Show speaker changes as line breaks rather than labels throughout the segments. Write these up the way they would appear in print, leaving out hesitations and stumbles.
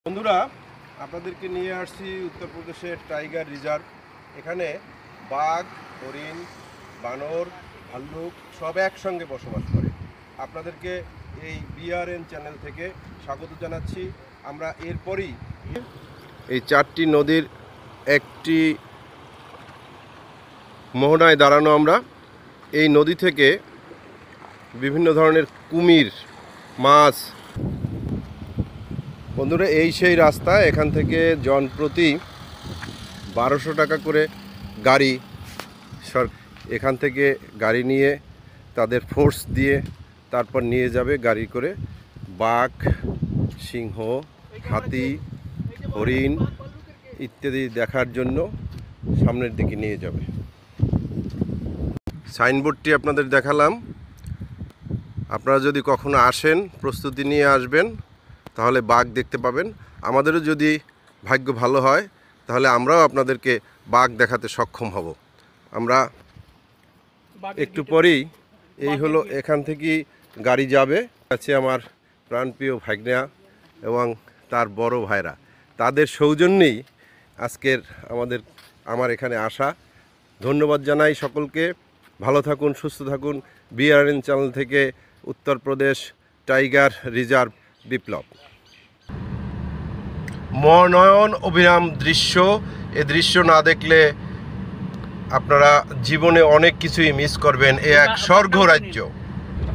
বন্ধুরা, আপনাদেরকে নিয়ে আসছি উত্তরপ্রদেশের টাইগার রিজার্ভ। এখানে বাঘ, হরিণ, বানর, ভাল্লুক সব একসঙ্গে বসবাস করে। আপনাদেরকে এই বিআরএন চ্যানেল থেকে স্বাগত জানাচ্ছি। আমরা এরপরই এই চারটি নদীর একটি মোহনায় দাঁড়ানো। আমরা এই নদী থেকে বিভিন্ন ধরনের কুমির, মাছ। বন্ধুরা, এই সেই রাস্তা। এখান থেকে জনপ্রতি 1200 টাকা করে গাড়ি এখান থেকে গাড়ি নিয়ে তাদের ফোর্স দিয়ে তারপর নিয়ে যাবে গাড়ি করে বাঘ, সিংহ, হাতি, হরিণ ইত্যাদি দেখার জন্য সামনের দিকে নিয়ে যাবে। সাইনবোর্ডটি আপনাদের দেখালাম। আপনারা যদি কখনো আসেন, প্রস্তুতি নিয়ে আসবেন, তাহলে বাঘ দেখতে পাবেন। আমাদেরও যদি ভাগ্য ভালো হয় তাহলে আমরাও আপনাদেরকে বাঘ দেখাতে সক্ষম হব। আমরা একটু পরেই এই হলো, এখান থেকেই গাড়ি যাবে। আছে আমার প্রাণপ্রিয় ভাগ্না এবং তার বড় ভাইরা, তাদের সৌজন্যেই আজকের আমার এখানে আসা। ধন্যবাদ জানাই সকলকে। ভালো থাকুন, সুস্থ থাকুন। বিআরএন চ্যানেল থেকে উত্তরপ্রদেশ টাইগার রিজার্ভ বিপ্লব। মনয়ন অভিরাম দৃশ্য। এ দৃশ্য না দেখলে আপনারা জীবনে অনেক কিছুই মিস করবেন। এ এক স্বর্গ রাজ্য।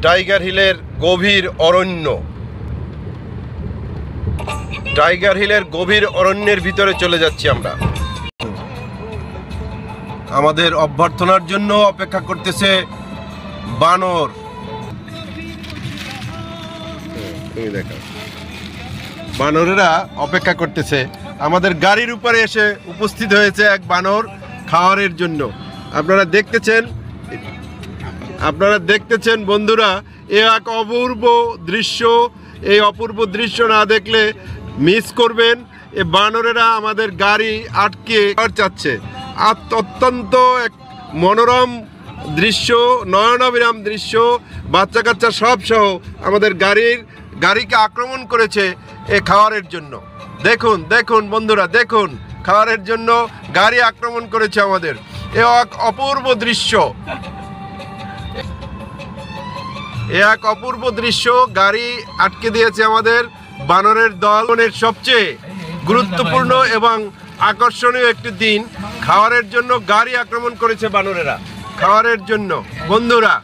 টাইগার হিলের গভীর অরণ্য। টাইগার হিলের গভীর অরণ্যের ভিতরে চলে যাচ্ছি আমরা। আমাদের অভ্যর্থনার জন্য অপেক্ষা করতেছে বানর। তুমি দেখো, বানরেরা অপেক্ষা করতেছে। আমাদের গাড়ির উপরে এসে উপস্থিত হয়েছে এক বানর খাওয়ারের জন্য। আপনারা দেখতেছেন বন্ধুরা, এ এক অপূর্ব দৃশ্য। এই অপূর্ব দৃশ্য না দেখলে মিস করবেন। এ বানরেরা আমাদের গাড়ি আটকে চাচ্ছে। অত্যন্ত এক মনোরম দৃশ্য, নয়নাভিরাম দৃশ্য। বাচ্চা কাচ্চা সব সহ আমাদের গাড়িকে আক্রমণ করেছে এ খাওয়ারের জন্য। দেখুন বন্ধুরা, দেখুন, খাওয়ারের জন্য গাড়ি আক্রমণ করেছে আমাদের। এ এক অপূর্ব দৃশ্য, গাড়ি আটকে দিয়েছে আমাদের বানরের দল। সবচেয়ে গুরুত্বপূর্ণ এবং আকর্ষণীয় একটি দিন। খাওয়ারের জন্য গাড়ি আক্রমণ করেছে বানরেরা, খাওয়ারের জন্য। বন্ধুরা,